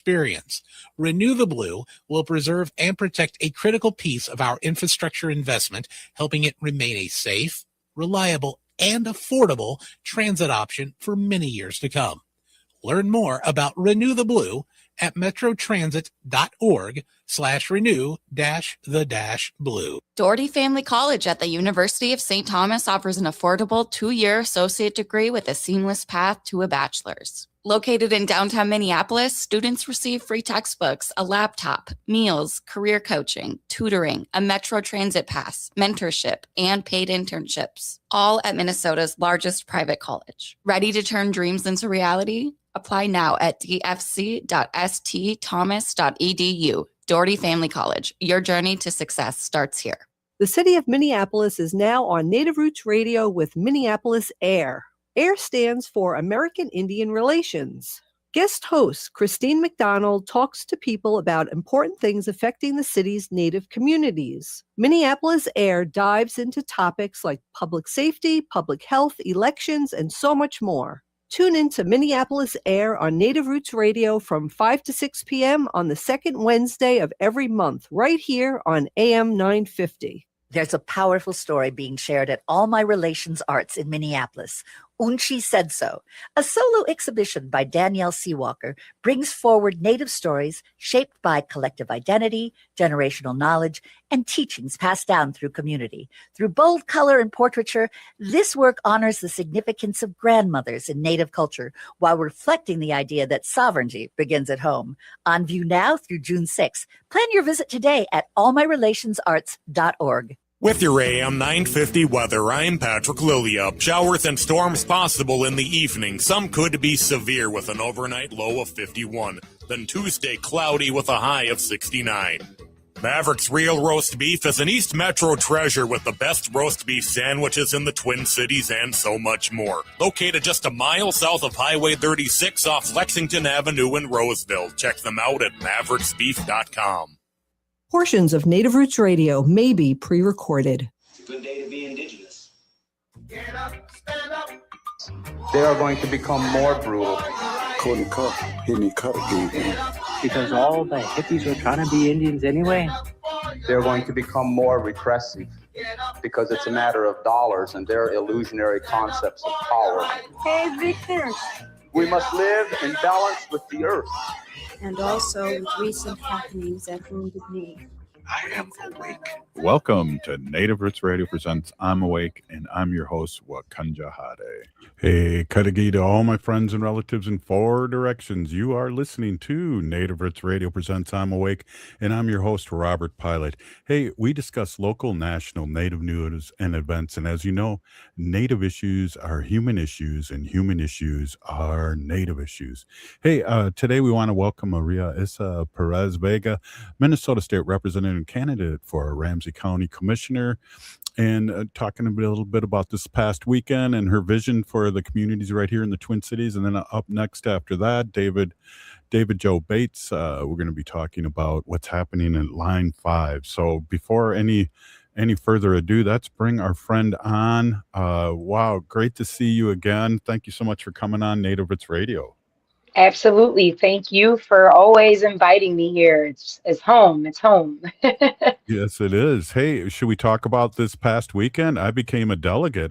experience. Renew the Blue will preserve and protect a critical piece of our infrastructure investment, helping it remain a safe, reliable, and affordable transit option for many years to come. Learn more about Renew the Blue at metrotransit.org/renew-the-blue. Doherty Family College at the University of St. Thomas offers an affordable 2-year associate degree with a seamless path to a bachelor's. Located in downtown Minneapolis, students receive free textbooks, a laptop, meals, career coaching, tutoring, a Metro Transit pass, mentorship, and paid internships, all at Minnesota's largest private college. Ready to turn dreams into reality? Apply now at dfc.stthomas.edu. Doherty Family College. Your journey to success starts here. The city of Minneapolis is now on Native Roots Radio with Minneapolis AIR. AIR stands for American Indian Relations. Guest host Christine McDonald talks to people about important things affecting the city's Native communities. Minneapolis AIR dives into topics like public safety, public health, elections, and so much more. Tune in to Minneapolis AIR on Native Roots Radio from 5 to 6 p.m. on the second Wednesday of every month, right here on AM 950. There's a powerful story being shared at All My Relations Arts in Minneapolis. Unchi Said So, a solo exhibition by Danielle Seawalker, brings forward Native stories shaped by collective identity, generational knowledge, and teachings passed down through community. Through bold color and portraiture, this work honors the significance of grandmothers in Native culture while reflecting the idea that sovereignty begins at home. On view now through June 6th. Plan your visit today at allmyrelationsarts.org. With your AM 950 weather, I'm Patrick Lilia. Showers and storms possible in the evening. Some could be severe with an overnight low of 51. Then Tuesday, cloudy with a high of 69. Maverick's Real Roast Beef is an East Metro treasure with the best roast beef sandwiches in the Twin Cities and so much more. Located just a mile south of Highway 36 off Lexington Avenue in Roseville. Check them out at mavericksbeef.com. Portions of Native Roots Radio may be pre-recorded. It's a good day to be indigenous. Get up, stand up. They are going to become more brutal. Couldn't cut, hitting cut again. Because all the hippies were trying to be Indians anyway. They're going to become more repressive because it's a matter of dollars and their illusionary concepts of power. Hey, Victor. We must live in balance with the earth. And also with recent happenings at Wounded Knee. I am awake. Welcome to Native Roots Radio presents I'm Awake, and I'm your host, Wakanja Hade. Hey, Kadagi to all my friends and relatives in 4 directions. You are listening to Native Roots Radio presents I'm Awake, and I'm your host, Robert Pilot. Hey, we discuss local, national, Native news and events, and as you know, Native issues are human issues, and human issues are Native issues. Hey, today we want to welcome Maria Issa Perez-Vega, Minnesota State Representative candidate for Ramsey County Commissioner, and talking a little bit about this past weekend and her vision for the communities right here in the Twin Cities. And then up next after that, David Joe Bates, we're going to be talking about what's happening in Line 5. So before any further ado, let's bring our friend on. Wow, great to see you again. Thank you so much for coming on Native Roots Radio. Absolutely. Thank you for always inviting me here. It's home. It's home. Yes, it is. Hey, should we talk about this past weekend? I became a delegate.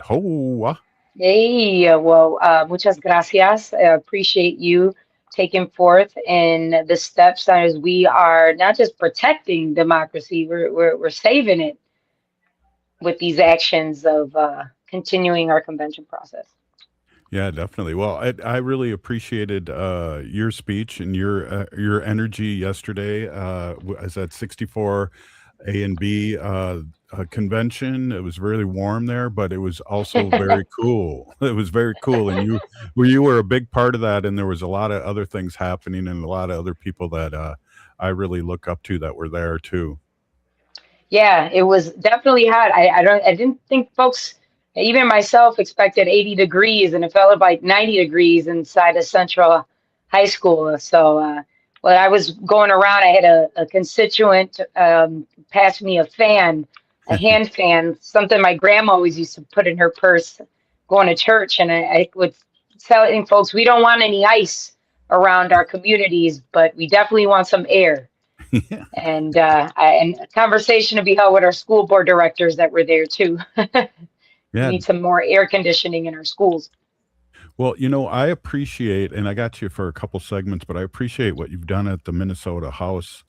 Hey, well, muchas gracias. I appreciate you taking forth in the steps as we are not just protecting democracy, we're saving it with these actions of continuing our convention process. Yeah, definitely. Well, I really appreciated your speech and your energy yesterday. I was at 64 A and B convention. It was really warm there, but it was also very cool. It was very cool, and you were a big part of that. And there was a lot of other things happening, and a lot of other people that I really look up to that were there too. Yeah, it was definitely hot. I didn't think folks. Even myself expected 80 degrees, and it felt like 90 degrees inside of Central High School. So when I was going around, I had a constituent pass me a fan, a hand fan, something my grandma always used to put in her purse going to church. And I would telling folks, we don't want any ice around our communities, but we definitely want some air. Yeah. And and a conversation to be held with our school board directors that were there too. We Yeah. need some more air conditioning in our schools. Well, I appreciate, and I got you for a couple segments, but I appreciate what you've done at the Minnesota House.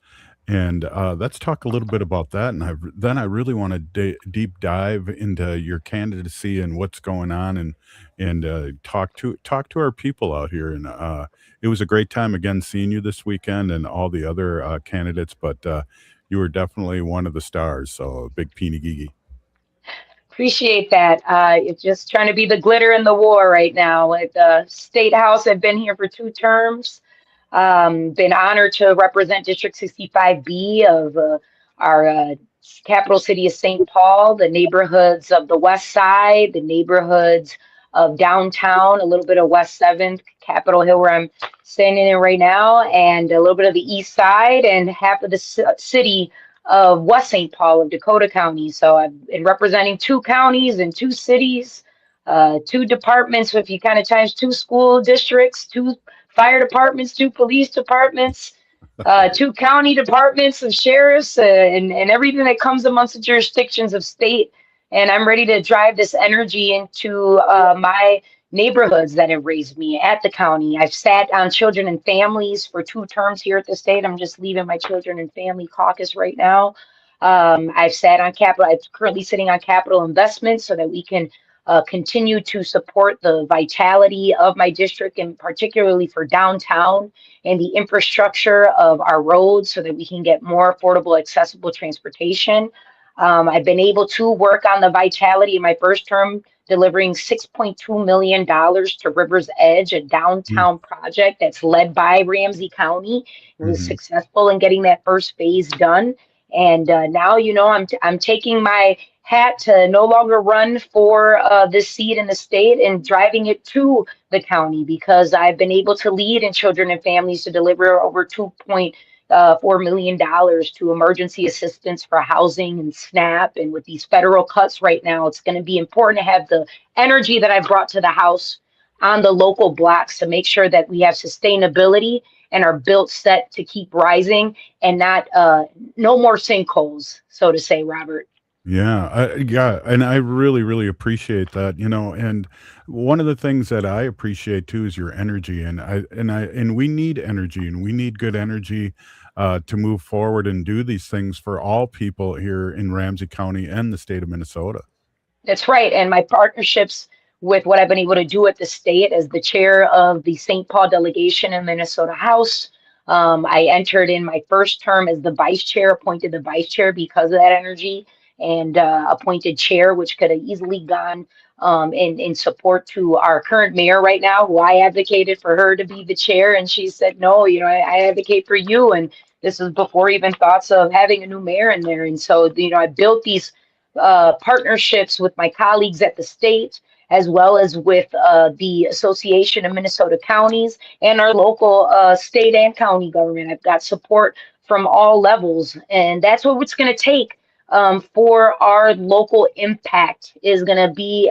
And let's talk a little bit about that. And then I really want to deep dive into your candidacy and what's going on, and talk to our people out here. And it was a great time again seeing you this weekend and all the other candidates. But you were definitely one of the stars. So big Peeny Gigi. Appreciate that. It's just trying to be the glitter in the war right now. At the State House, I've been here for 2 terms. Been honored to represent District 65B of our capital city of St. Paul, the neighborhoods of the West Side, the neighborhoods of downtown, a little bit of West 7th, Capitol Hill, where I'm standing in right now, and a little bit of the East Side, and half of the city of West St. Paul of Dakota County. So I've been representing 2 counties and 2 cities, 2 departments. If you kind of times 2 school districts, 2 fire departments, 2 police departments, 2 county departments of sheriffs, and everything that comes amongst the jurisdictions of state. And I'm ready to drive this energy into my neighborhoods that have raised me at the county. I've sat on children and families for 2 terms here at the state. I'm just leaving my children and family caucus right now. I've sat on capital. I'm currently sitting on capital investments so that we can continue to support the vitality of my district, and particularly for downtown and the infrastructure of our roads so that we can get more affordable, accessible transportation. I've been able to work on the vitality in my first term, delivering $6.2 million to River's Edge, a downtown project that's led by Ramsey County. It was successful in getting that first phase done. And now, I'm taking my hat to no longer run for this seat in the state and driving it to the county, because I've been able to lead in children and families to deliver over $2.4 million to emergency assistance for housing and SNAP. And with these federal cuts right now, it's going to be important to have the energy that I brought to the House on the local blocks to make sure that we have sustainability and are built set to keep rising, and not no more sinkholes, so to say, Robert. Yeah, and I really, really appreciate that. And one of the things that I appreciate too is your energy, and we need energy, and we need good energy to move forward and do these things for all people here in Ramsey County and the state of Minnesota. That's right, and my partnerships with what I've been able to do at the state as the chair of the St. Paul delegation in Minnesota House. I entered in my first term as the vice chair, appointed the vice chair because of that energy, and appointed chair, which could have easily gone in support to our current mayor right now, who I advocated for her to be the chair. And she said, no, I advocate for you. And this was before even thoughts of having a new mayor in there. And so, I built these partnerships with my colleagues at the state, as well as with the Association of Minnesota Counties and our local state and county government. I've got support from all levels, and that's what it's going to take for our local impact. Is going to be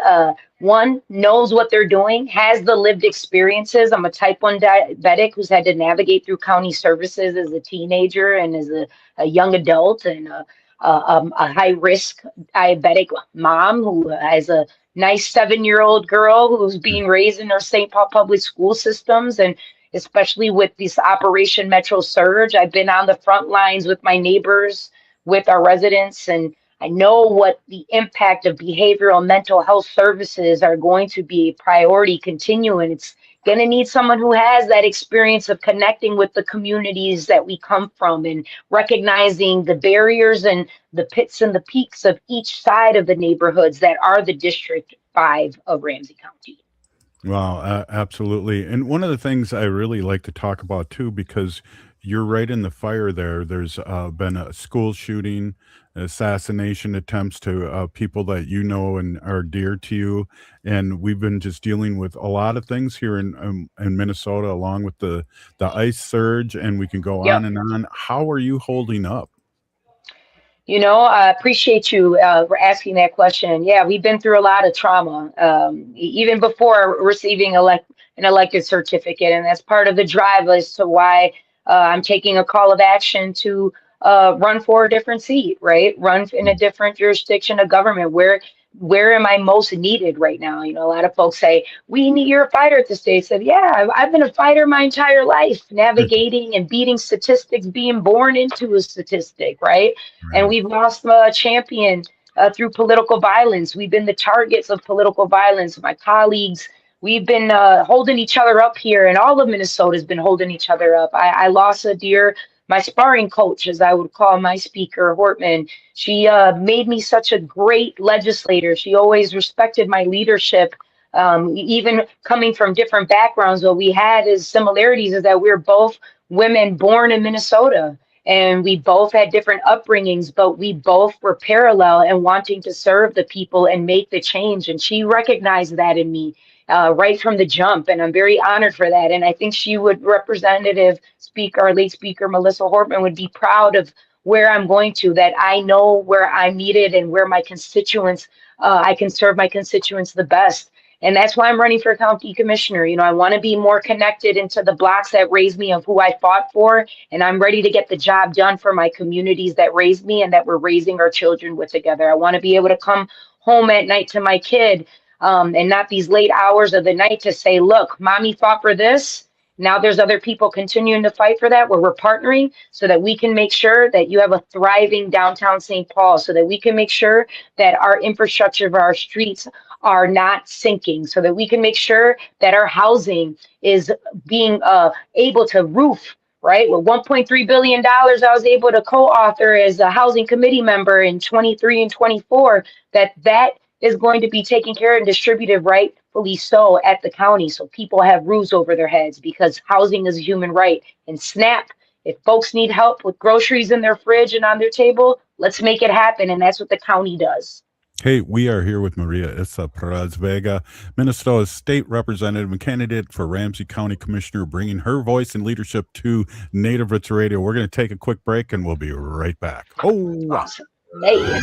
one, knows what they're doing, has the lived experiences. I'm a type 1 diabetic who's had to navigate through county services as a teenager and as a young adult, and a high risk diabetic mom who has a nice 7-year-old girl who's being raised in our St. Paul public school systems. And especially with this Operation Metro Surge, I've been on the front lines with my neighbors, with our residents, and I know what the impact of behavioral mental health services are going to be a priority continuing. It's going to need someone who has that experience of connecting with the communities that we come from and recognizing the barriers and the pits and the peaks of each side of the neighborhoods that are the District 5 of Ramsey County. Wow, absolutely. And one of the things I really like to talk about too, because you're right in the fire there. There's been a school shooting, assassination attempts to people that and are dear to you. And we've been just dealing with a lot of things here in Minnesota, along with the ice surge, and we can go on and on. How are you holding up? I appreciate you for asking that question. Yeah, we've been through a lot of trauma. Even before receiving an elected certificate. And that's part of the drive as to why I'm taking a call of action to run for a different seat, right? Run in a different jurisdiction of government. Where am I most needed right now? You know, a lot of folks say, you're a fighter at the state. I said, yeah, I've been a fighter my entire life, navigating and beating statistics, being born into a statistic, right? And we've lost a champion through political violence. We've been the targets of political violence. My colleagues, we've been holding each other up here, and all of Minnesota has been holding each other up. I lost a dear, my sparring coach, as I would call my speaker, Hortman. She made me such a great legislator. She always respected my leadership, even coming from different backgrounds. What we had as similarities is that we're both women born in Minnesota. And we both had different upbringings, but we both were parallel and wanting to serve the people and make the change. And she recognized that in me right from the jump. And I'm very honored for that. And I think she would, Representative Speaker, our late Speaker, Melissa Hortman, would be proud of where I'm going to, that I know where I'm needed and where my constituents, I can serve my constituents the best. And that's why I'm running for county commissioner. You know, I want to be more connected into the blocks that raised me, of who I fought for. And I'm ready to get the job done for my communities that raised me and that we're raising our children with together. I want to be able to come home at night to my kid and not these late hours of the night to say, look, mommy fought for this. Now there's other people continuing to fight for that, where we're partnering so that we can make sure that you have a thriving downtown St. Paul, so that we can make sure that our infrastructure of our streets are not sinking, so that we can make sure that our housing is being able to roof, right? With $1.3 billion, I was able to co-author as a housing committee member in 23 and 24, that is going to be taken care of and distributed rightfully so at the county, so people have roofs over their heads, because housing is a human right. And SNAP, if folks need help with groceries in their fridge and on their table, let's make it happen. And that's what the county does. Hey, we are here with Maria Issa Perez-Vega, Minnesota's state representative and candidate for Ramsey County Commissioner, bringing her voice and leadership to Native Roots Radio. We're going to take a quick break, and we'll be right back. Awesome. Hey.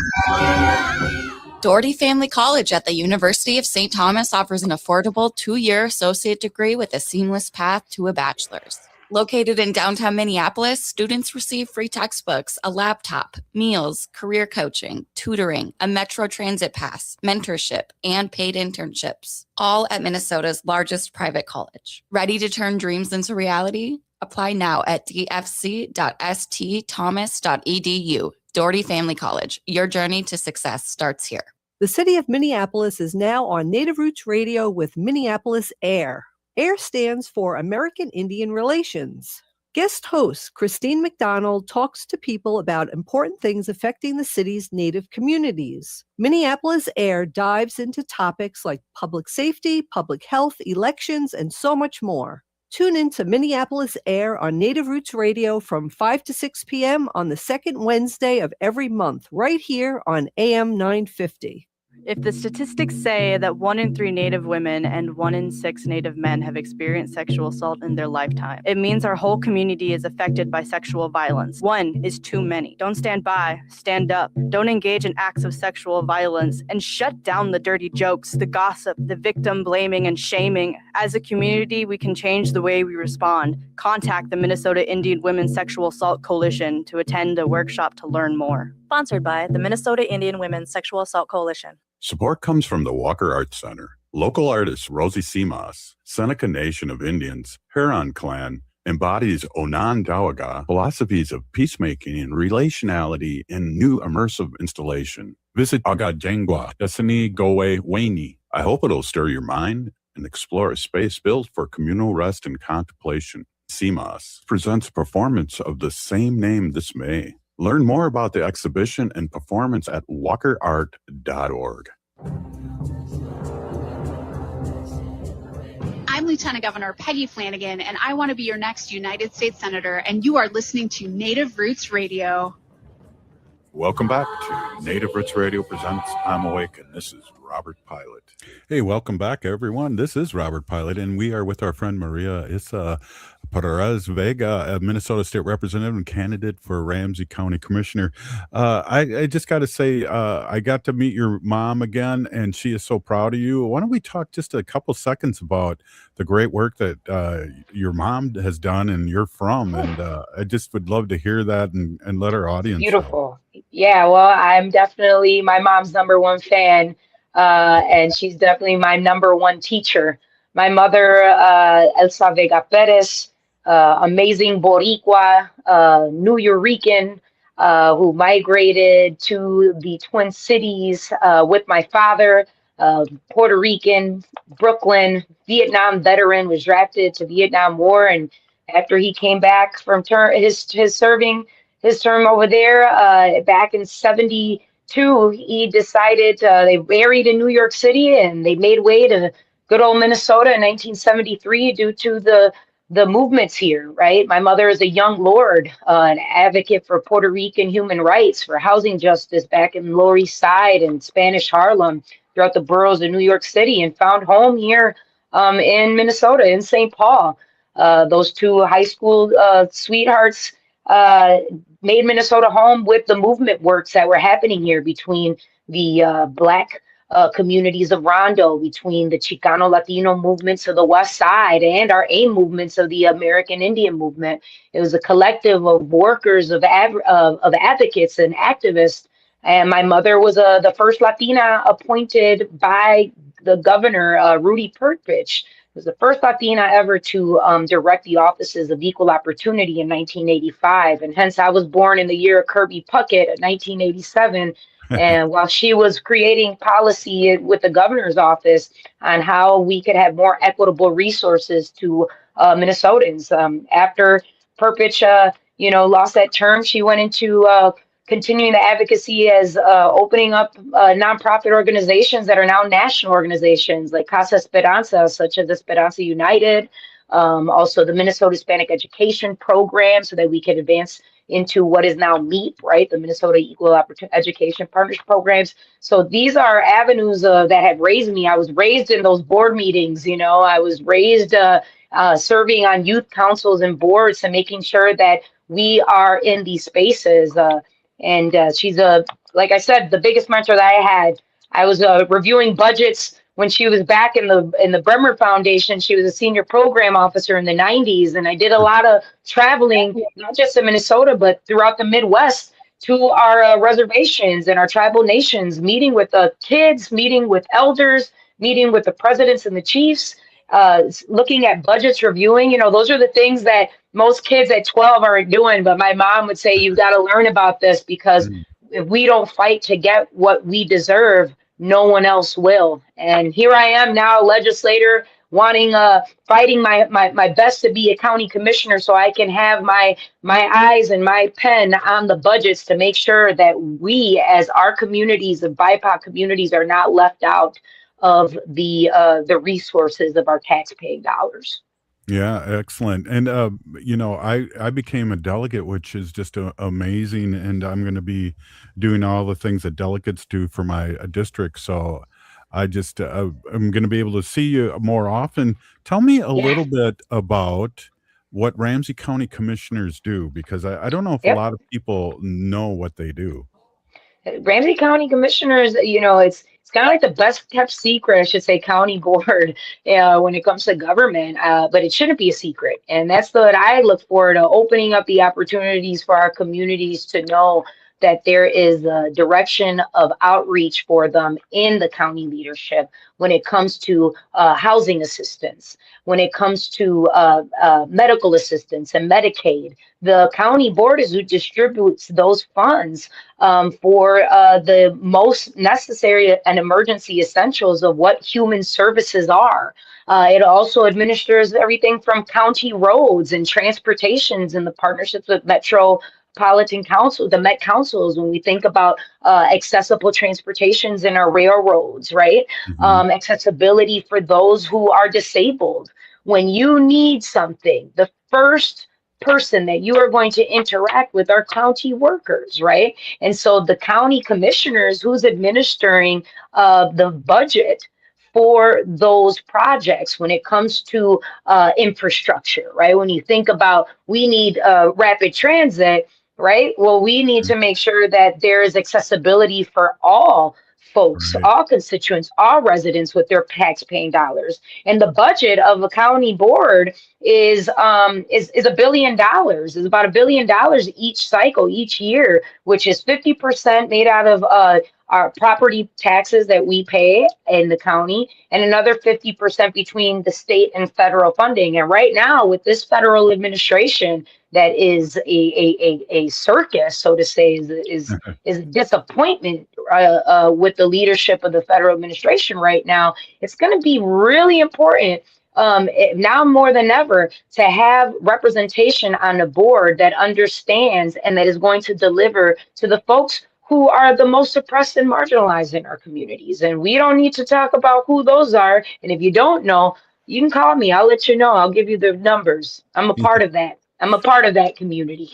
Doherty Family College at the University of St. Thomas offers an affordable 2-year associate degree with a seamless path to a bachelor's. Located in downtown Minneapolis, students receive free textbooks, a laptop, meals, career coaching, tutoring, a Metro Transit pass, mentorship, and paid internships, all at Minnesota's largest private college. Ready to turn dreams into reality? Apply now at dfc.stthomas.edu. Doherty Family College, your journey to success starts here. The city of Minneapolis is now on Native Roots Radio with Minneapolis Air. AIR stands for American Indian Relations. Guest host Christine McDonald talks to people about important things affecting the city's Native communities. Minneapolis Air dives into topics like public safety, public health, elections, and so much more. Tune in to Minneapolis Air on Native Roots Radio from 5 to 6 p.m. on the second Wednesday of every month, right here on AM 950. If the statistics say that 1 in 3 Native women and 1 in 6 Native men have experienced sexual assault in their lifetime, it means our whole community is affected by sexual violence. 1 is too many. Don't stand by, stand up. Don't engage in acts of sexual violence, and shut down the dirty jokes, the gossip, the victim blaming and shaming. As a community, we can change the way we respond. Contact the Minnesota Indian Women's Sexual Assault Coalition to attend a workshop to learn more. Sponsored by the Minnesota Indian Women's Sexual Assault Coalition. Support comes from the Walker Arts Center. Local artist Rosie Simas, Seneca Nation of Indians, Huron Clan, embodies Onondaga philosophies of peacemaking and relationality in new immersive installation. Visit Agajengwa, Destiny Gowe Wane. I hope it'll stir your mind and explore a space built for communal rest and contemplation. Simas presents a performance of the same name this May. Learn more about the exhibition and performance at walkerart.org. I'm Lieutenant Governor Peggy Flanagan, and I want to be your next United States Senator, and you are listening to Native Roots Radio. Welcome back to Native Roots Radio presents I'm Awake, and this is Robert Pilot. Hey, welcome back, everyone. This is Robert Pilot, and we are with our friend Maria Issa Perez-Vega, a Minnesota State Representative and candidate for Ramsey County Commissioner. I just got to say, I got to meet your mom again, and she is so proud of you. Why don't we talk just a couple seconds about the great work that your mom has done and you're from, and I just would love to hear that and let our audience Beautiful. Yeah, well, I'm definitely my mom's number one fan, and she's definitely my number one teacher. My mother, Elsa Vega Perez, amazing Boricua, New Yorican, who migrated to the Twin Cities with my father, Puerto Rican, Brooklyn, Vietnam veteran, was drafted to Vietnam War, and after he came back from his serving his term over there back in 72, he decided they married in New York City and they made way to good old Minnesota in 1973 due to the movements here, right? My mother is a young lord, an advocate for Puerto Rican human rights, for housing justice back in Lower East Side and Spanish Harlem, throughout the boroughs of New York City, and found home here in Minnesota, in St. Paul. Those two high school sweethearts made Minnesota home with the movement works that were happening here between the Black communities of Rondo, between the Chicano Latino movements of the West Side and our AIM movements of the American Indian movement. It was a collective of workers, of advocates and activists. And my mother was the first Latina appointed by the governor, Rudy Perpich. Was the first Latina ever to direct the offices of equal opportunity in 1985. And hence I was born in the year of Kirby Puckett, 1987. And while she was creating policy with the governor's office on how we could have more equitable resources to Minnesotans. After Perpich, lost that term, she went into continuing the advocacy as opening up nonprofit organizations that are now national organizations like Casa Esperanza, such as Esperanza United, also the Minnesota Hispanic Education Program, so that we can advance into what is now MEEP, right? The Minnesota Equal Opportunity Education Partnership Programs. So these are avenues that have raised me. I was raised in those board meetings, I was raised serving on youth councils and boards and making sure that we are in these spaces. And she's like I said, the biggest mentor that I had. I was reviewing budgets when she was back in the Bremer Foundation. She was a senior program officer in the 90s, and I did a lot of traveling, not just in Minnesota, but throughout the Midwest to our reservations and our tribal nations, meeting with the kids, meeting with elders, meeting with the presidents and the chiefs, looking at budgets, reviewing. Those are the things that most kids at 12 aren't doing. But my mom would say, you've got to learn about this, because if we don't fight to get what we deserve, no one else will. And here I am now, a legislator, fighting my best to be a county commissioner, so I can have my eyes and my pen on the budgets to make sure that we, as our communities, the BIPOC communities, are not left out of the resources of our taxpaying dollars. Yeah, excellent. And I became a delegate, which is just amazing. And I'm going to be doing all the things that delegates do for my district. So I just I'm going to be able to see you more often. Tell me a little bit about what Ramsey County commissioners do, because I don't know if a lot of people know what they do. Ramsey County commissioners, it's kind of like the best kept secret, I should say, county board when it comes to government, but it shouldn't be a secret. And that's what I look forward to, opening up the opportunities for our communities to know that there is a direction of outreach for them in the county leadership when it comes to housing assistance, when it comes to medical assistance and Medicaid. The county board is who distributes those funds for the most necessary and emergency essentials of what human services are. It also administers everything from county roads and transportations and the partnerships with Metropolitan Council, the Met Councils, when we think about accessible transportations in our railroads, right? Accessibility for those who are disabled. When you need something, the first person that you are going to interact with are county workers, right? And so the county commissioners who's administering the budget for those projects when it comes to infrastructure, right? When you think about we need rapid transit, right? Well, we need to make sure that there is accessibility for all folks, Right. all constituents, all residents with their tax-paying dollars. And the budget of a county board is $1 billion. Is about $1 billion each cycle, each year, which is 50% made out of our property taxes that we pay in the county, and another 50% between the state and federal funding. And right now, with this federal administration that is a circus, so to say, is a disappointment with the leadership of the federal administration right now. It's going to be really important now more than ever to have representation on a board that understands and that is going to deliver to the folks who are the most oppressed and marginalized in our communities. And we don't need to talk about who those are. And if you don't know, you can call me. I'll let you know. I'll give you the numbers. I'm a part of that. I'm a part of that community.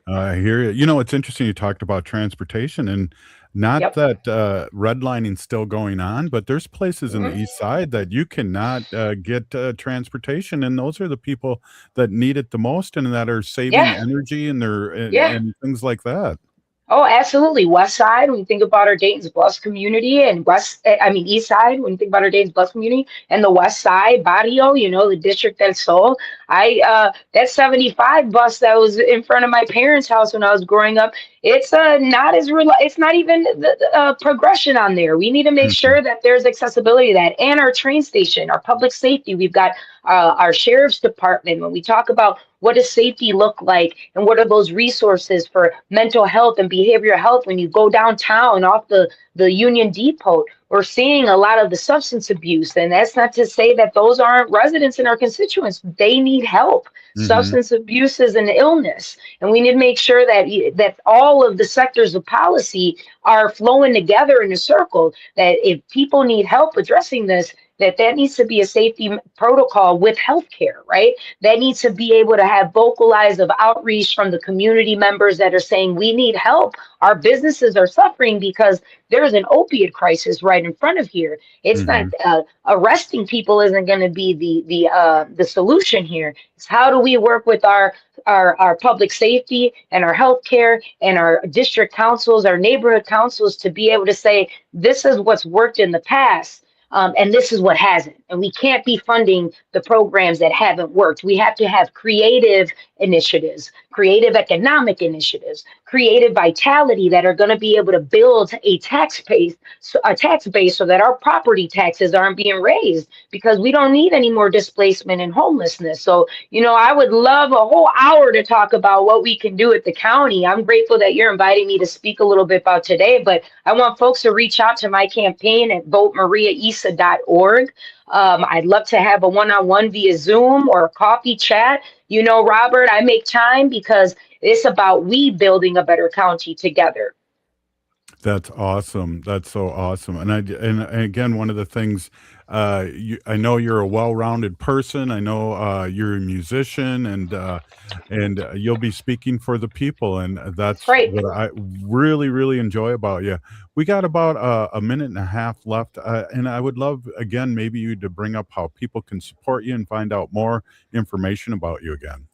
I hear you. You know, it's interesting you talked about transportation, and not that redlining still going on, but there's places in the east side that you cannot get transportation, and those are the people that need it the most and that are saving energy and and things like that. Oh, absolutely. West Side, when you think about our Dayton's Bluffs community, and East Side, when you think about our Dayton's Bluffs community, and the West Side, Barrio, the district del Sol. That 75 bus that was in front of my parents' house when I was growing up, it's it's not even the progression on there. We need to make sure that there's accessibility to that, and our train station, our public safety. We've got our sheriff's department. When we talk about what does safety look like and what are those resources for mental health and behavioral health, when you go downtown off the Union Depot, we're seeing a lot of the substance abuse. And that's not to say that those aren't residents in our constituents. They need help. Substance abuse is an illness. And we need to make sure that all of the sectors of policy are flowing together in a circle, that if people need help addressing this, that needs to be a safety protocol with healthcare, right? That needs to be able to have vocalized of outreach from the community members that are saying, we need help. Our businesses are suffering because there's an opiate crisis right in front of here. It's not arresting people isn't going to be the solution here. It's how do we work with our public safety and our healthcare and our district councils, our neighborhood councils, to be able to say, this is what's worked in the past. And this is what hasn't. And we can't be funding the programs that haven't worked. We have to have creative initiatives, creative economic initiatives, creative vitality that are going to be able to build a tax base so that our property taxes aren't being raised, because we don't need any more displacement and homelessness. So, I would love a whole hour to talk about what we can do at the county. I'm grateful that you're inviting me to speak a little bit about today, but I want folks to reach out to my campaign at votemariaisa.org. I'd love to have a one-on-one via Zoom or a coffee chat. Robert, I make time because it's about we building a better county together. That's awesome. That's so awesome. And again, one of the things, I know you're a well-rounded person. I know you're a musician, and you'll be speaking for the people, and that's what I really, really enjoy about you. We got about a minute and a half left, and I would love, again, maybe you to bring up how people can support you and find out more information about you again.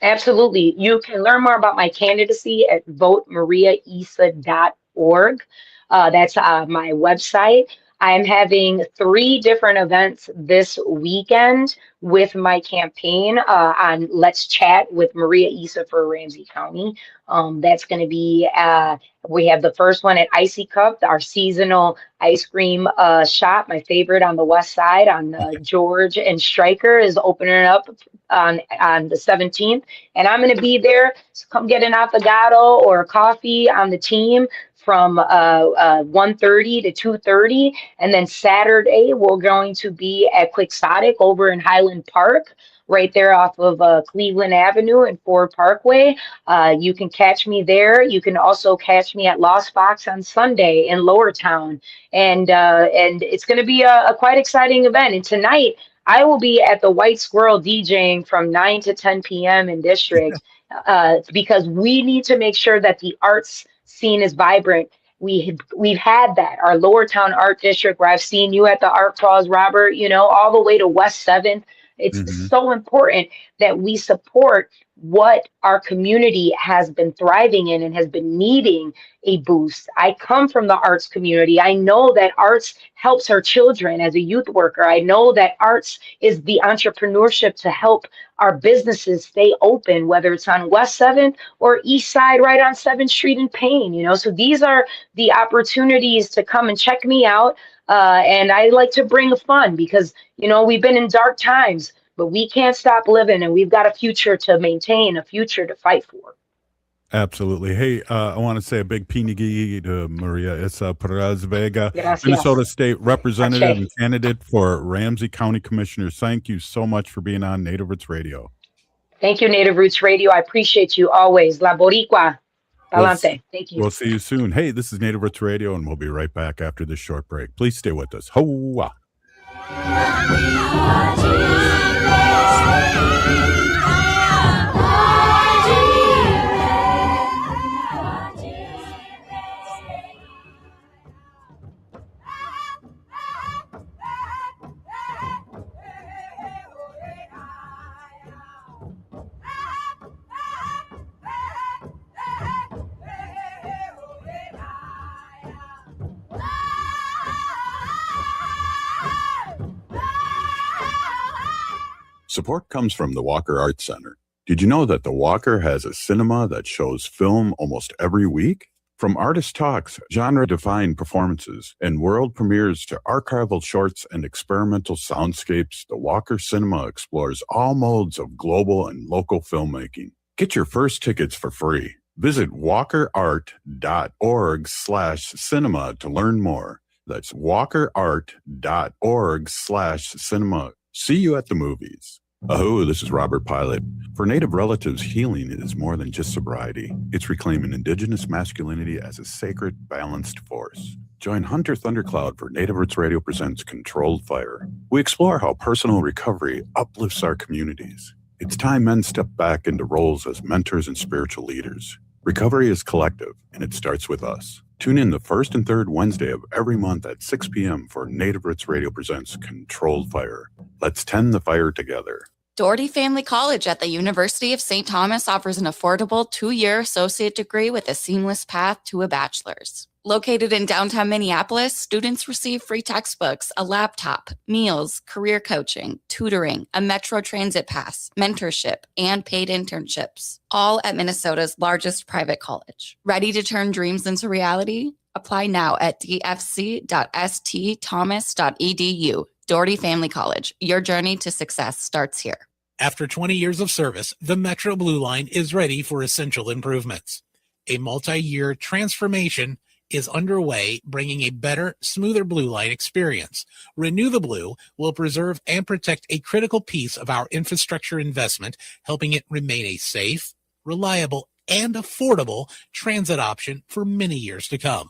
Absolutely. You can learn more about my candidacy at votemariaisa.org. That's my website. I'm having 3 different events this weekend with my campaign on Let's Chat with Maria Issa for Ramsey County. That's going to be, we have the first one at Icy Cup, our seasonal ice cream shop, my favorite on the west side on George and Stryker is opening up on the 17th. And I'm going to be there. So come get an affogato or a coffee on the team from 1:30 to 2:30. And then Saturday, we're going to be at Quixotic over in Highland Park, right there off of Cleveland Avenue and Ford Parkway. You can catch me there. You can also catch me at Lost Fox on Sunday in Lower Town. And it's going to be a quite exciting event. And tonight, I will be at the White Squirrel DJing from 9 to 10 p.m. in district because we need to make sure that the arts scene is vibrant. We've had that, our Lower Town Art District, where I've seen you at the art crawls, Robert, all the way to West 7th. It's so important that we support what our community has been thriving in and has been needing a boost. I come from the arts community. I know that arts helps our children as a youth worker. I know that arts is the entrepreneurship to help our businesses stay open, whether it's on West 7th or East Side, right on 7th Street in Payne. So these are the opportunities to come and check me out. And I like to bring fun because, we've been in dark times, but we can't stop living, and we've got a future to maintain, a future to fight for. Absolutely. Hey, I want to say a big pinigi to Maria. It's Perez-Vega, Gracias. Minnesota State Representative and candidate for Ramsey County Commissioner. Thank you so much for being on Native Roots Radio. Thank you, Native Roots Radio. I appreciate you always. La Boricua. Palante. Thank you. We'll see you soon. Hey, this is Native Roots Radio, and we'll be right back after this short break. Please stay with us. Hoa! Support comes from the Walker Arts Center. Did you know that the Walker has a cinema that shows film almost every week? From artist talks, genre-defined performances, and world premieres to archival shorts and experimental soundscapes, the Walker Cinema explores all modes of global and local filmmaking. Get your first tickets for free. Visit walkerart.org/cinema to learn more. That's walkerart.org/cinema. See you at the movies. Oh, this is Robert Pilot. For Native relatives, healing is more than just sobriety. It's reclaiming Indigenous masculinity as a sacred, balanced force. Join Hunter Thundercloud for Native Roots Radio presents Controlled Fire. We explore how personal recovery uplifts our communities. It's time men step back into roles as mentors and spiritual leaders. Recovery is collective, and it starts with us. Tune in the first and third Wednesday of every month at 6 p.m. for Native Roots Radio presents Controlled Fire. Let's tend the fire together. Doherty Family College at the University of St. Thomas offers an affordable 2-year associate degree with a seamless path to a bachelor's. Located in downtown Minneapolis, students receive free textbooks, a laptop, meals, career coaching, tutoring, a Metro Transit pass, mentorship, and paid internships, all at Minnesota's largest private college. Ready to turn dreams into reality? Apply now at dfc.stthomas.edu. Doherty Family College. Your journey to success starts here. After 20 years of service, the Metro Blue Line is ready for essential improvements. A multi-year transformation is underway, bringing a better, smoother Blue Line experience. Renew the Blue will preserve and protect a critical piece of our infrastructure investment, helping it remain a safe, reliable, and affordable transit option for many years to come.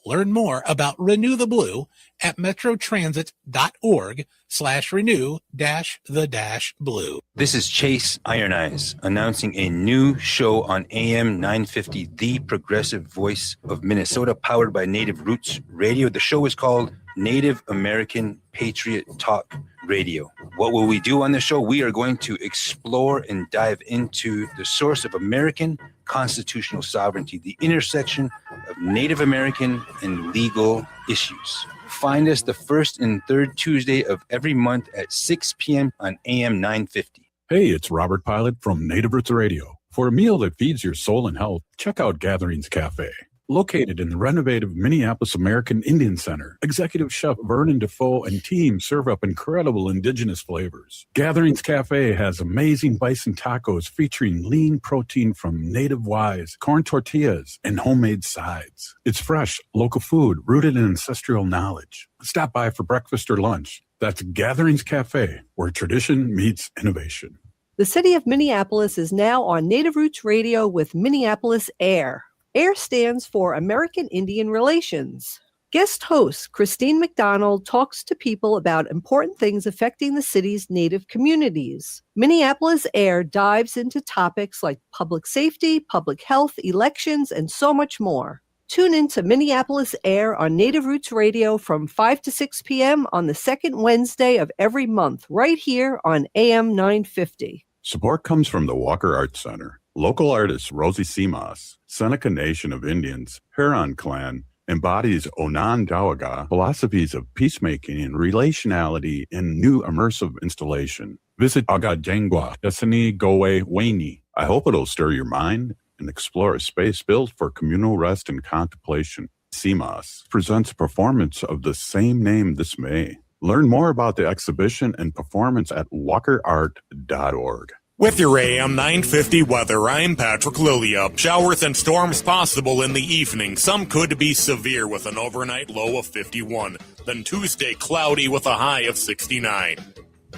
Learn more about Renew the Blue at metrotransit.org/renew-the-blue. This is Chase Iron Eyes announcing a new show on AM 950, the progressive voice of Minnesota, powered by Native Roots Radio. The show is called Native American Patriot Talk Radio. What will we do on the show? We are going to explore and dive into the source of American constitutional sovereignty, the intersection of Native American and legal issues. Find us the first and third Tuesday of every month at 6 p.m. on AM 950. Hey, it's Robert Pilot from Native Roots Radio. For a meal that feeds your soul and health, check out Gatherings Cafe. Located in the renovative Minneapolis American Indian Center, Executive Chef Vernon Defoe and team serve up incredible indigenous flavors. Gatherings Cafe has amazing bison tacos featuring lean protein from native wise, corn tortillas, and homemade sides. It's fresh, local food rooted in ancestral knowledge. Stop by for breakfast or lunch. That's Gatherings Cafe, where tradition meets innovation. The city of Minneapolis is now on Native Roots Radio with Minneapolis AIR. AIR stands for American Indian Relations. Guest host Christine McDonald talks to people about important things affecting the city's Native communities. Minneapolis Air dives into topics like public safety, public health, elections, and so much more. Tune in to Minneapolis Air on Native Roots Radio from 5 to 6 p.m. on the second Wednesday of every month, right here on AM 950. Support comes from the Walker Arts Center. Local artist Rosie Simas, Seneca Nation of Indians, Huron Clan, embodies Onondaga philosophies of peacemaking and relationality in new immersive installation. Visit Agajengwa, Destiny Gowe Weni. I hope it'll stir your mind and explore a space built for communal rest and contemplation. Simas presents a performance of the same name this May. Learn more about the exhibition and performance at walkerart.org. With your AM 950 weather, I'm Patrick Lilliup. Showers and storms possible in the evening. Some could be severe with an overnight low of 51. Then Tuesday, cloudy with a high of 69.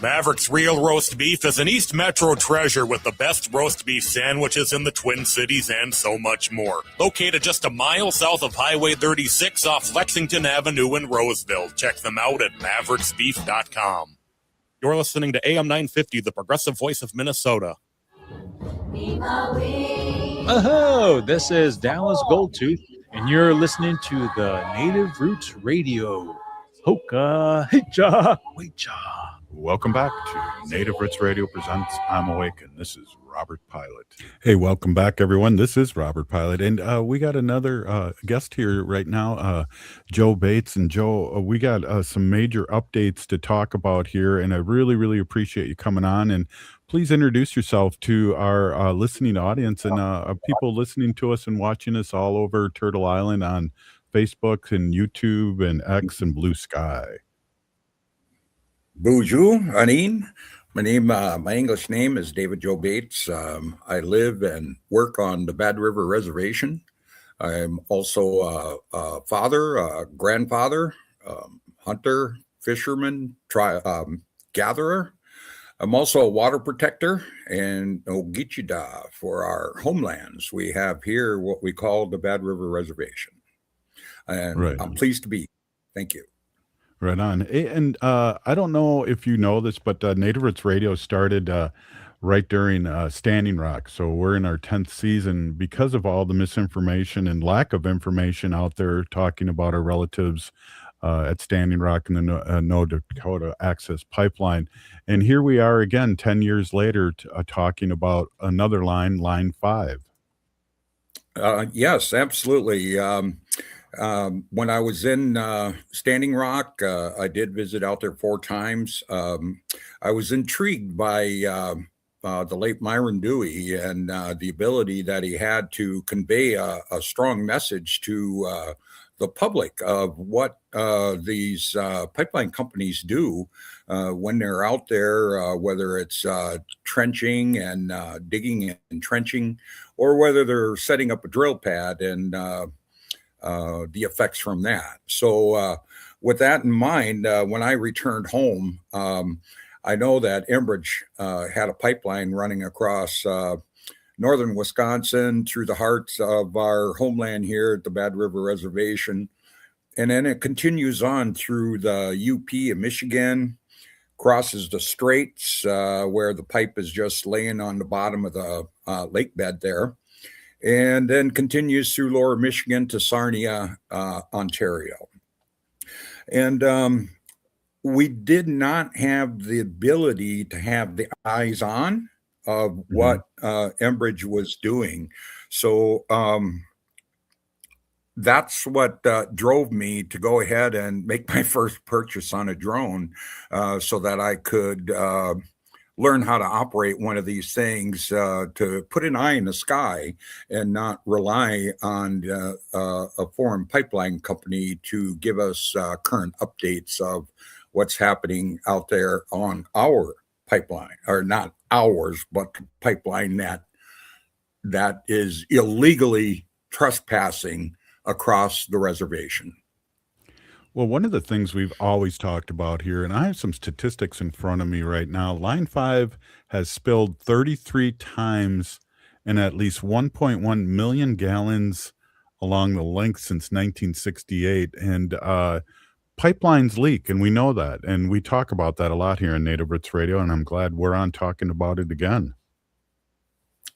Maverick's Real Roast Beef is an East Metro treasure with the best roast beef sandwiches in the Twin Cities and so much more. Located just a mile south of Highway 36 off Lexington Avenue in Roseville. Check them out at mavericksbeef.com. You're listening to AM 950, the progressive voice of Minnesota. Oh, this is Dallas Goldtooth, and you're listening to the Native Roots Radio. Hoka, hicha, wecha. Welcome back to Native Roots Radio presents I'm Awake, and this is Robert Pilot. Hey, welcome back, everyone. This is Robert Pilot, and we got another guest here right now, Joe Bates. And Joe, we got some major updates to talk about here, and I really, really appreciate you coming on. And please introduce yourself to our listening audience and people listening to us and watching us all over Turtle Island on Facebook and YouTube and X and Blue Sky. Bonjour, Ininee. My English name is David Joe Bates. I live and work on the Bad River Reservation. I'm also a father, a grandfather, hunter, fisherman, gatherer. I'm also a water protector and Ogichida for our homelands. We have here what we call the Bad River Reservation. And Right. I'm pleased to be. Thank you. Right on. And I don't know if you know this, but Native Roots Radio started right during Standing Rock. So we're in our 10th season because of all the misinformation and lack of information out there talking about our relatives at Standing Rock and the No Dakota Access Pipeline. And here we are again, 10 years later, talking about another line, Line 5. Yes, absolutely. When I was in Standing Rock, I did visit out there 4 times. I was intrigued by the late Myron Dewey and the ability that he had to convey a strong message to the public of what these pipeline companies do when they're out there, whether it's trenching and digging and trenching, or whether they're setting up a drill pad and the effects from that. So with that in mind, when I returned home, I know that Enbridge had a pipeline running across northern Wisconsin through the heart of our homeland here at the Bad River Reservation. And then it continues on through the UP in Michigan, crosses the straits where the pipe is just laying on the bottom of the lake bed there, and then continues through lower Michigan to Sarnia, Ontario. And we did not have the ability to have the eyes on of what Enbridge was doing. So that's what drove me to go ahead and make my first purchase on a drone so that I could learn how to operate one of these things, to put an eye in the sky and not rely on a foreign pipeline company to give us current updates of what's happening out there on our pipeline, or not ours, but the pipeline that is illegally trespassing across the reservation. Well, one of the things we've always talked about here, and I have some statistics in front of me right now, Line 5 has spilled 33 times and at least 1.1 million gallons along the length since 1968. And pipelines leak, and we know that. And we talk about that a lot here on Native Roots Radio, and I'm glad we're on talking about it again.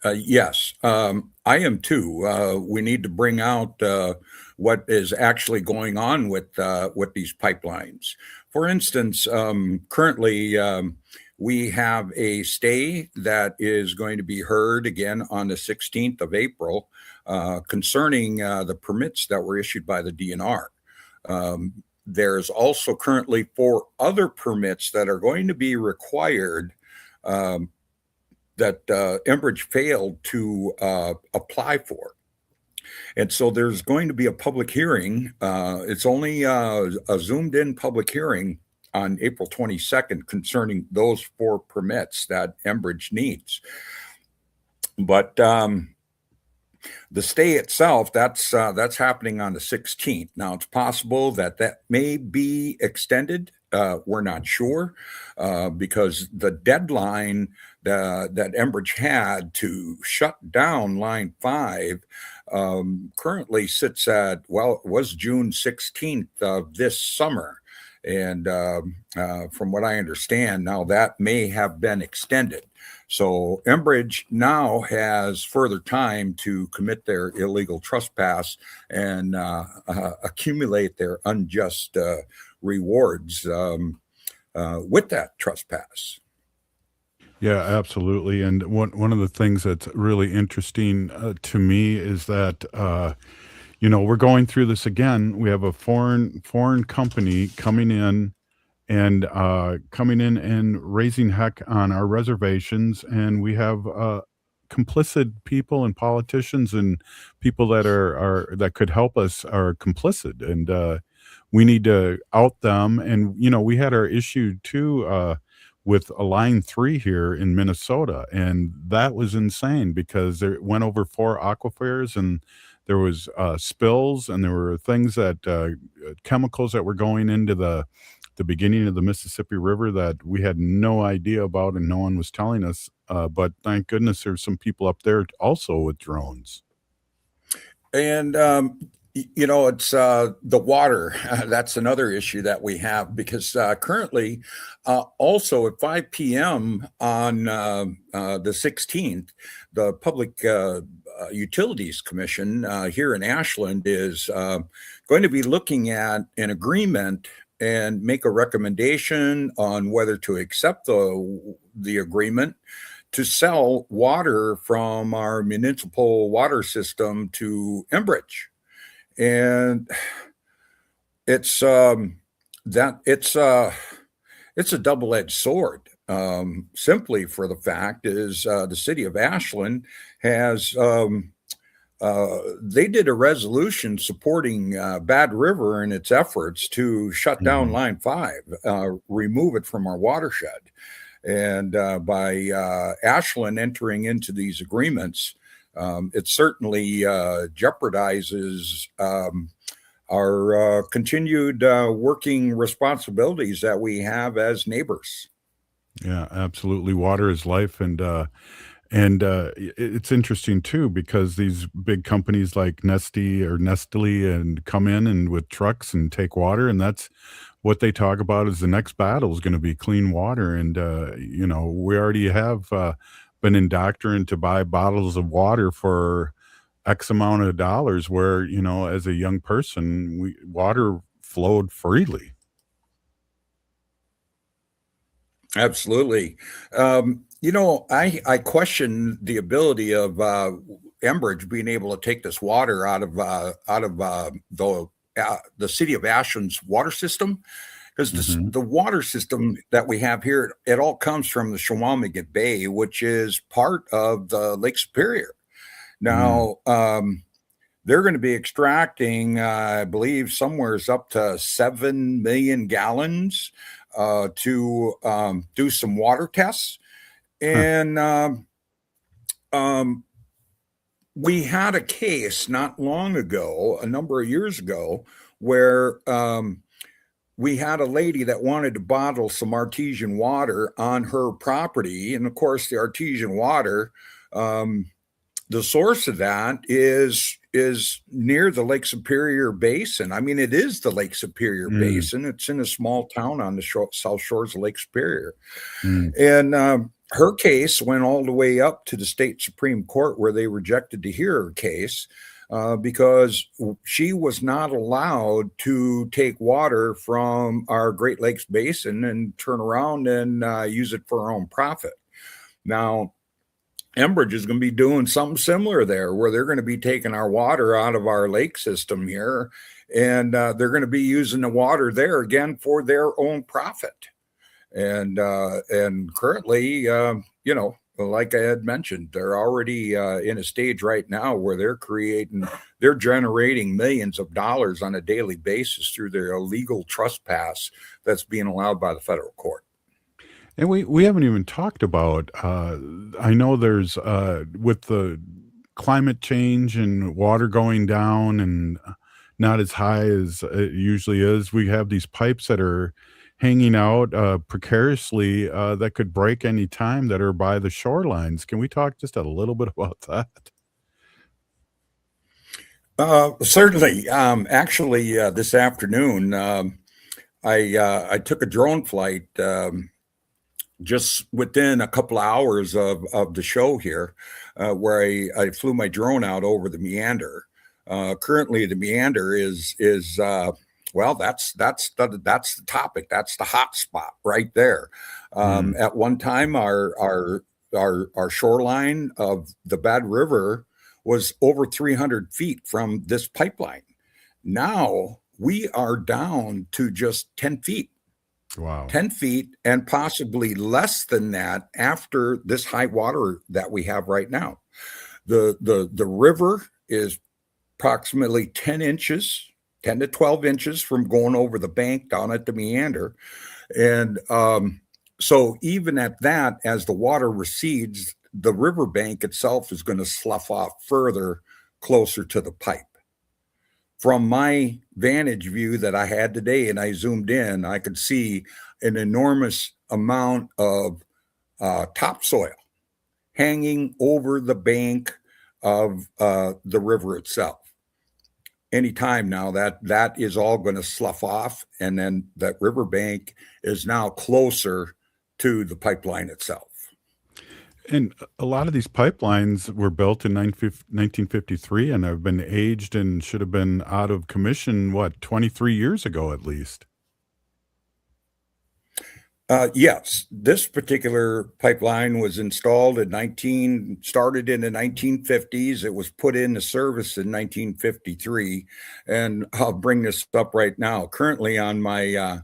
Yes, I am too. We need to bring out what is actually going on with these pipelines. For instance, currently we have a stay that is going to be heard again on the 16th of April concerning the permits that were issued by the DNR. There's also currently 4 other permits that are going to be required that Enbridge failed to apply for. And so there's going to be a public hearing. It's only a zoomed-in public hearing on April 22nd concerning those 4 permits that Enbridge needs. But the stay itself, that's happening on the 16th. Now, it's possible that may be extended. We're not sure because the deadline that Enbridge had to shut down Line 5 currently sits at, well, it was June 16th of this summer. And from what I understand, now that may have been extended. So Enbridge now has further time to commit their illegal trespass and accumulate their unjust rewards with that trespass. Yeah, absolutely. And one of the things that's really interesting to me is that we're going through this again. We have a foreign company coming in and raising heck on our reservations, and we have complicit people and politicians and people that that could help us are complicit, and we need to out them. And we had our issue too with a Line 3 here in Minnesota, and that was insane because it went over 4 aquifers, and there was spills, and there were things that chemicals that were going into the beginning of the Mississippi River that we had no idea about, and no one was telling us. But thank goodness there's some people up there also with drones. And it's the water. That's another issue that we have because currently, also at 5 p.m. on the 16th, the Public Utilities Commission here in Ashland is going to be looking at an agreement and make a recommendation on whether to accept the agreement to sell water from our municipal water system to Enbridge. And it's a double-edged sword. Simply for the fact is the city of Ashland has they did a resolution supporting Bad River in its efforts to shut down Line 5, remove it from our watershed. And by Ashland entering into these agreements, it certainly jeopardizes our continued working responsibilities that we have as neighbors. Yeah, absolutely. Water is life, and it's interesting too because these big companies like Nestle and come in and with trucks and take water, and that's what they talk about is the next battle is going to be clean water. And we already have been indoctrinated to buy bottles of water for X amount of dollars, where as a young person, water flowed freely. Absolutely. I question the ability of Enbridge being able to take this water out of the city of Ashland's water system, because the water system that we have here, it all comes from the Chequamegon Bay, which is part of the Lake Superior. Now, they're going to be extracting, I believe, somewhere's up to 7 million gallons to do some water tests. And we had a case not long ago, a number of years ago, where we had a lady that wanted to bottle some artesian water on her property. And of course, the artesian water, the source of that is is near the Lake Superior Basin. I mean, it is the Lake Superior Basin. It's in a small town on the south shores of Lake Superior. And her case went all the way up to the state Supreme Court, where they rejected to hear her case because she was not allowed to take water from our Great Lakes Basin and turn around and use it for her own profit. Now, Enbridge is going to be doing something similar there, where they're going to be taking our water out of our lake system here, and they're going to be using the water there again for their own profit. And currently, like I had mentioned, they're already in a stage right now where they're generating millions of dollars on a daily basis through their illegal trespass that's being allowed by the federal court. And we haven't even talked about, I know there's, with the climate change and water going down and not as high as it usually is, we have these pipes that are hanging out precariously that could break any time, that are by the shorelines. Can we talk just a little bit about that? Certainly. Actually, this afternoon, I took a drone flight just within a couple of hours of the show here, where I flew my drone out over the meander. Currently, the meander is well, that's the topic. That's the hot spot right there. At one time, our shoreline of the Bad River was over 300 feet from this pipeline. Now we are down to just 10 feet. Wow. 10 feet and possibly less than that after this high water that we have right now. The river is approximately 10 to 12 inches from going over the bank down at the meander. And so even at that, as the water recedes, the riverbank itself is going to slough off further closer to the pipe. From my vantage view that I had today, and I zoomed in, I could see an enormous amount of topsoil hanging over the bank of the river itself. Anytime now, that is all going to slough off, and then that riverbank is now closer to the pipeline itself. And a lot of these pipelines were built in 1953 and have been aged and should have been out of commission, 23 years ago at least? Yes, this particular pipeline was installed started in the 1950s. It was put into service in 1953. And I'll bring this up right now. Currently on my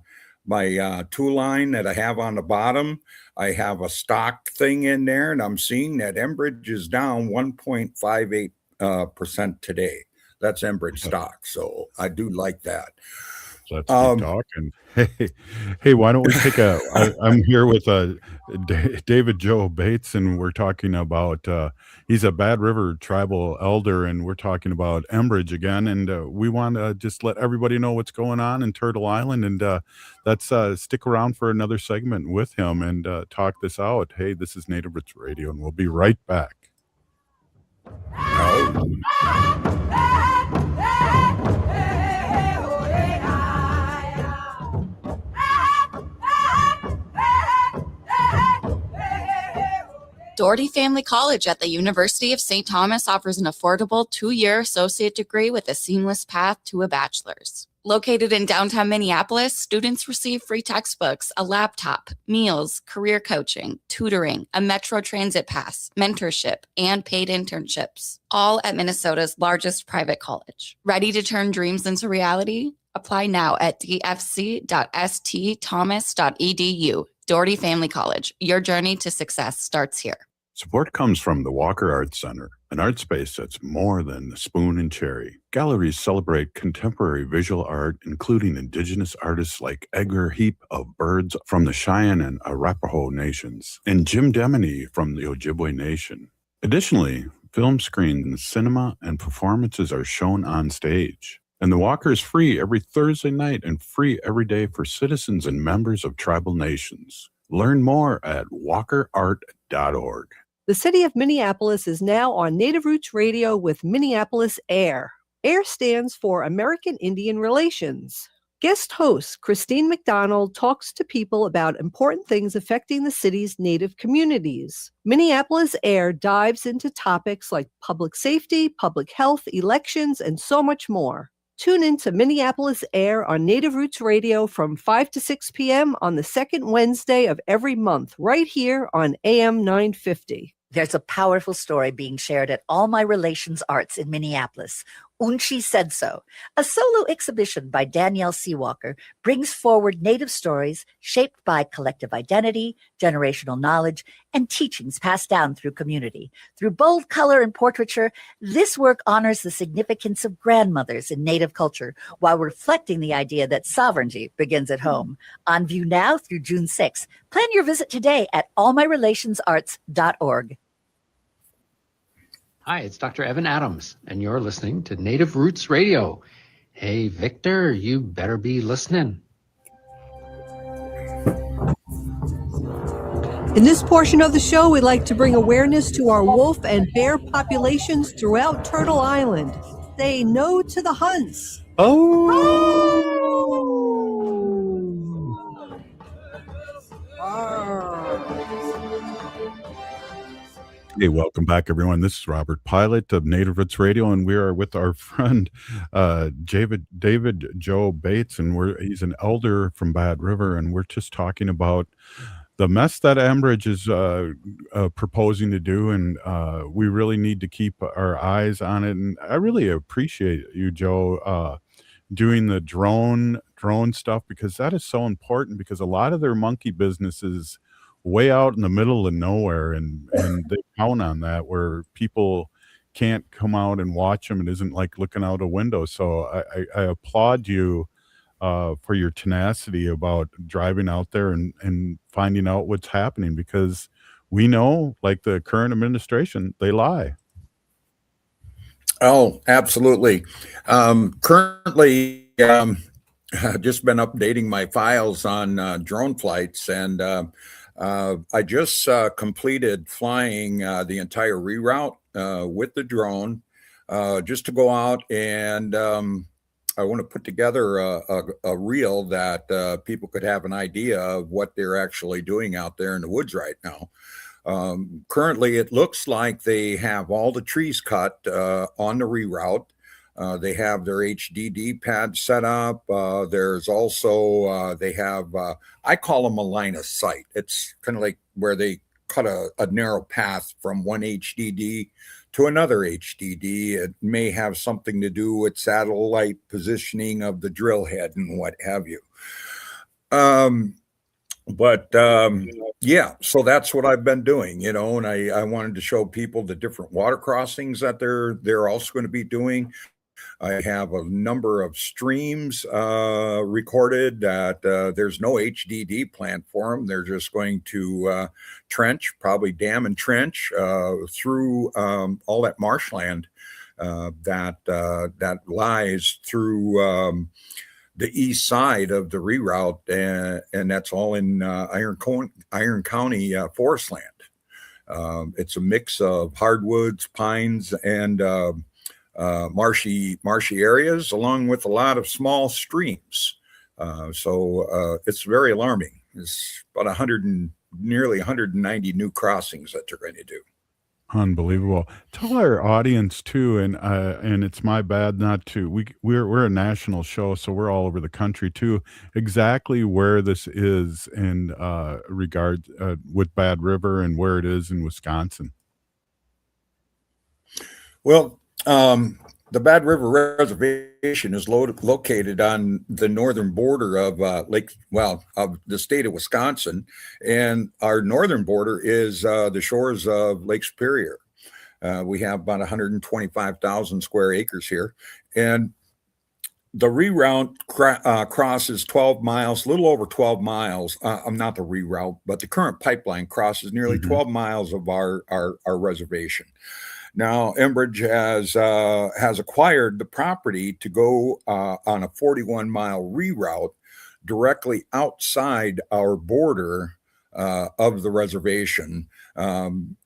tool line that I have on the bottom, I have a stock thing in there, and I'm seeing that Enbridge is down 1.58% today. That's Enbridge stock. So I do like that. Let's keep talking. Hey, why don't we take I'm here with David Joe Bates, and we're talking about, he's a Bad River tribal elder, and we're talking about Enbridge again. And we want to just let everybody know what's going on in Turtle Island. And let's stick around for another segment with him and talk this out. Hey, this is Native Roots Radio, and we'll be right back. Doherty Family College at the University of St. Thomas offers an affordable 2-year associate degree with a seamless path to a bachelor's. Located in downtown Minneapolis, students receive free textbooks, a laptop, meals, career coaching, tutoring, a Metro Transit pass, mentorship, and paid internships, all at Minnesota's largest private college. Ready to turn dreams into reality? Apply now at dfc.stthomas.edu. Doherty Family College. Your journey to success starts here. Support comes from the Walker Arts Center, an art space that's more than the spoon and cherry. Galleries celebrate contemporary visual art, including indigenous artists like Edgar Heap of Birds from the Cheyenne and Arapaho nations, and Jim Deminy from the Ojibwe Nation. Additionally, film screens, cinema, and performances are shown on stage. And the Walker is free every Thursday night and free every day for citizens and members of tribal nations. Learn more at walkerart.org. The city of Minneapolis is now on Native Roots Radio with Minneapolis Air. AIR stands for American Indian Relations. Guest host Christine McDonald talks to people about important things affecting the city's Native communities. Minneapolis Air dives into topics like public safety, public health, elections, and so much more. Tune in to Minneapolis Air on Native Roots Radio from 5 to 6 p.m. on the second Wednesday of every month, right here on AM 950. There's a powerful story being shared at All My Relations Arts in Minneapolis. Unchi Said So, a solo exhibition by Danielle Seawalker, brings forward Native stories shaped by collective identity, generational knowledge, and teachings passed down through community. Through bold color and portraiture, this work honors the significance of grandmothers in Native culture while reflecting the idea that sovereignty begins at home. On view now through June 6th. Plan your visit today at allmyrelationsarts.org. Hi, it's Dr. Evan Adams, and you're listening to Native Roots Radio. Hey, Victor, you better be listening. In this portion of the show, we'd like to bring awareness to our wolf and bear populations throughout Turtle Island. Say no to the hunts. Hey, welcome back, everyone. This is Robert Pilot of Native Roots Radio, and we are with our friend David Joe Bates, and he's an elder from Bad River, and we're just talking about the mess that Ambridge is proposing to do, and we really need to keep our eyes on it. And I really appreciate you, Joe, doing the drone stuff, because that is so important, because a lot of their monkey business is way out in the middle of nowhere, and they count on that, where people can't come out and watch them. It isn't like looking out a window. So I applaud you for your tenacity about driving out there and finding out what's happening, because we know, like the current administration, they lie. Oh, absolutely. Currently, I've just been updating my files on drone flights, and I just completed flying the entire reroute with the drone, just to go out and I want to put together a reel that people could have an idea of what they're actually doing out there in the woods right now. Currently, it looks like they have all the trees cut on the reroute. They have their HDD pad set up. There's also, they have, I call them a line of sight. It's kind of like where they cut a narrow path from one HDD to another HDD. It may have something to do with satellite positioning of the drill head and what have you. Yeah, so that's what I've been doing, and I wanted to show people the different water crossings that they're also going to be doing. I have a number of streams recorded that there's no HDD planned for them. They're just going to trench, probably dam and trench through all that marshland that lies through the east side of the reroute, and that's all in Iron County forest land. It's a mix of hardwoods, pines, and marshy areas, along with a lot of small streams. So it's very alarming. It's about nearly 190 new crossings that they're going to do. Unbelievable. Tell our audience too, and it's my bad not to. We're a national show, so we're all over the country too. Exactly where this is in regard with Bad River, and where it is in Wisconsin. Well, the Bad River Reservation is located on the northern border of of the state of Wisconsin, and our northern border is the shores of Lake Superior. We have about 125,000 square acres here, and the reroute crosses 12 miles, a little over 12 miles. Not the reroute, but the current pipeline crosses nearly 12 miles of our reservation. Now, Enbridge has acquired the property to go on a 41-mile reroute directly outside our border of the reservation,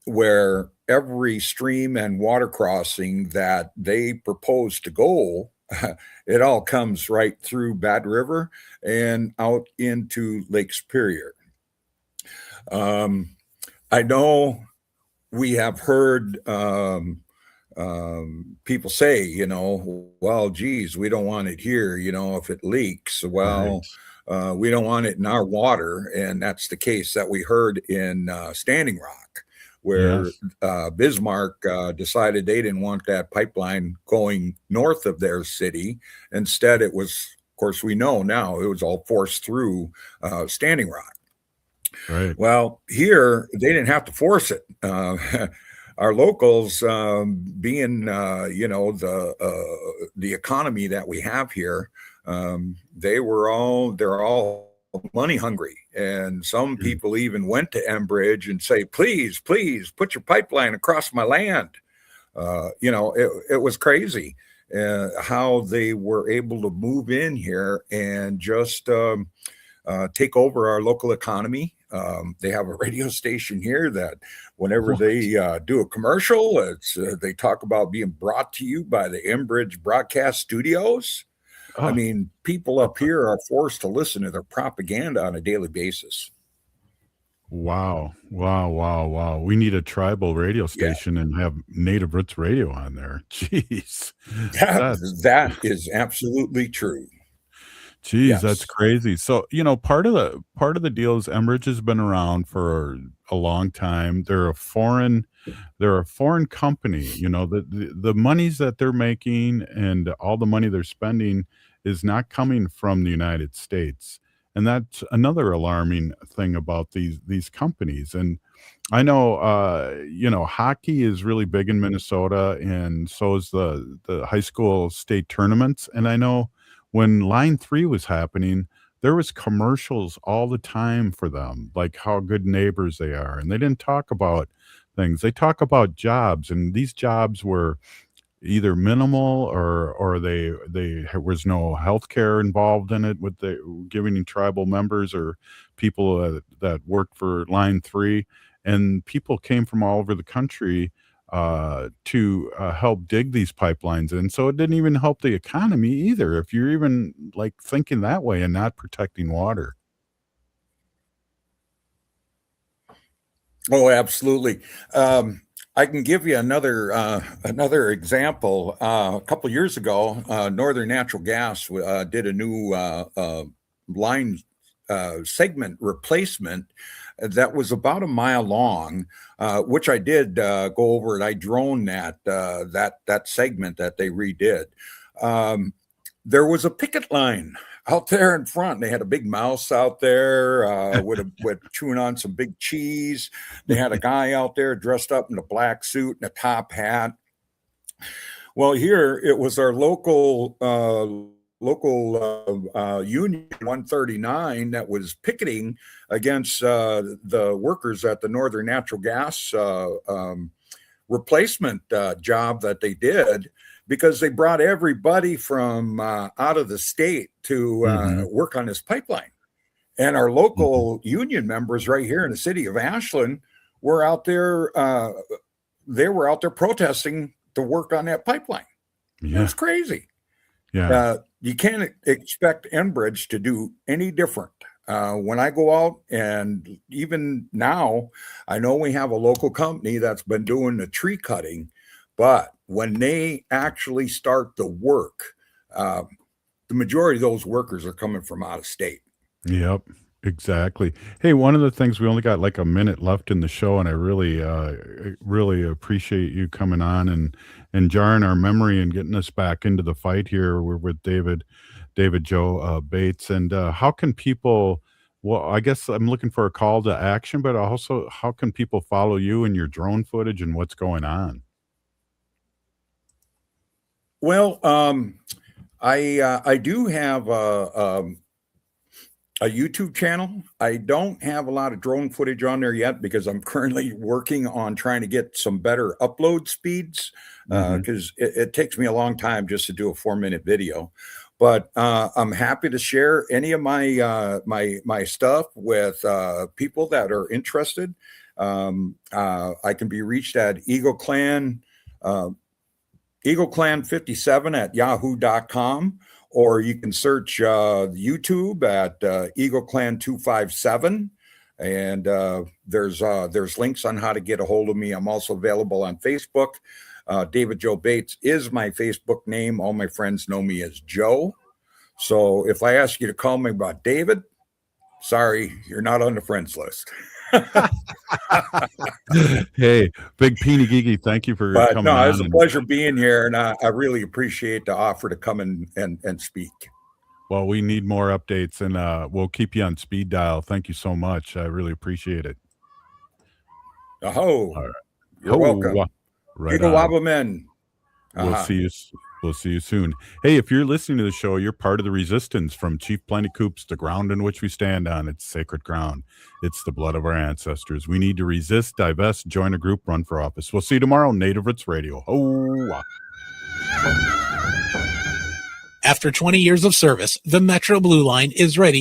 where every stream and water crossing that they propose to go, it all comes right through Bad River and out into Lake Superior. I know we have heard people say, well, geez, we don't want it here. If it leaks, well, we don't want it in our water. And that's the case that we heard in Standing Rock, where Bismarck decided they didn't want that pipeline going north of their city. Instead, it was, of course, we know now it was all forced through Standing Rock. Right. Well, here they didn't have to force it. Our locals, being the economy that we have here, they're all money hungry, and some people even went to Enbridge and say, please put your pipeline across my land. It was crazy how they were able to move in here and just take over our local economy. They have a radio station here that whenever they do a commercial, they talk about being brought to you by the Enbridge Broadcast Studios. I mean, people up here are forced to listen to their propaganda on a daily basis. Wow. We need a tribal radio station and have Native Roots Radio on there. Jeez. That is absolutely true. Geez, that's crazy. So, part of the deal is Enbridge has been around for a long time. They're a foreign company. The monies that they're making and all the money they're spending is not coming from the United States. And that's another alarming thing about these companies. And I know hockey is really big in Minnesota, and so is the high school state tournaments. And I know when Line 3 was happening, there was commercials all the time for them, like how good neighbors they are. And they didn't talk about things. They talk about jobs, and these jobs were either minimal or they was no health care involved in it with the giving tribal members or people that worked for Line 3. And people came from all over the country to help dig these pipelines. And so it didn't even help the economy either, if you're even like thinking that way and not protecting water. Oh, absolutely. I can give you another example. A couple years ago, Northern Natural Gas did a new line segment replacement that was about a mile long, which I did go over and I droned that segment that they redid. There was a picket line out there in front. They had a big mouse out there with chewing on some big cheese. They had a guy out there dressed up in a black suit and a top hat. Well, here it was our local Union 139 that was picketing against the workers at the Northern Natural Gas replacement job that they did, because they brought everybody from out of the state to work on this pipeline. And our local union members right here in the city of Ashland were out there. They were out there protesting to work on that pipeline. Yeah. It's crazy. Yeah. You can't expect Enbridge to do any different. When I go out, and even now, I know we have a local company that's been doing the tree cutting, but when they actually start the work, the majority of those workers are coming from out of state. Yep, exactly. Hey, one of the things, we only got like a minute left in the show, and I really appreciate you coming on and jarring our memory and getting us back into the fight here. We're with David Joe Bates. And how can people, well, I guess I'm looking for a call to action, but also how can people follow you and your drone footage and what's going on? Well, I do have a YouTube channel. I don't have a lot of drone footage on there yet because I'm currently working on trying to get some better upload speeds. because it takes me a long time just to do a 4-minute video. But I'm happy to share any of my my stuff with people that are interested. I can be reached at EagleClan57 @ yahoo.com, or you can search YouTube at EagleClan257. And there's links on how to get a hold of me. I'm also available on Facebook. David Joe Bates is my Facebook name. All my friends know me as Joe. So if I ask you to call me by David, sorry, you're not on the friends list. Hey, Big Peeny Gigi, thank you for coming on. No, it's a pleasure being here, and I really appreciate the offer to come and speak. Well, we need more updates, and we'll keep you on speed dial. Thank you so much. I really appreciate it. All right. You're welcome. Right Eagle on. Wobblemen. We'll see you soon. Hey, if you're listening to the show, you're part of the resistance. From Chief Plenty Coops, the ground in which we stand on, it's sacred ground. It's the blood of our ancestors. We need to resist, divest, join a group, run for office. We'll see you tomorrow, Native Roots Radio. After 20 years of service, the Metro Blue Line is ready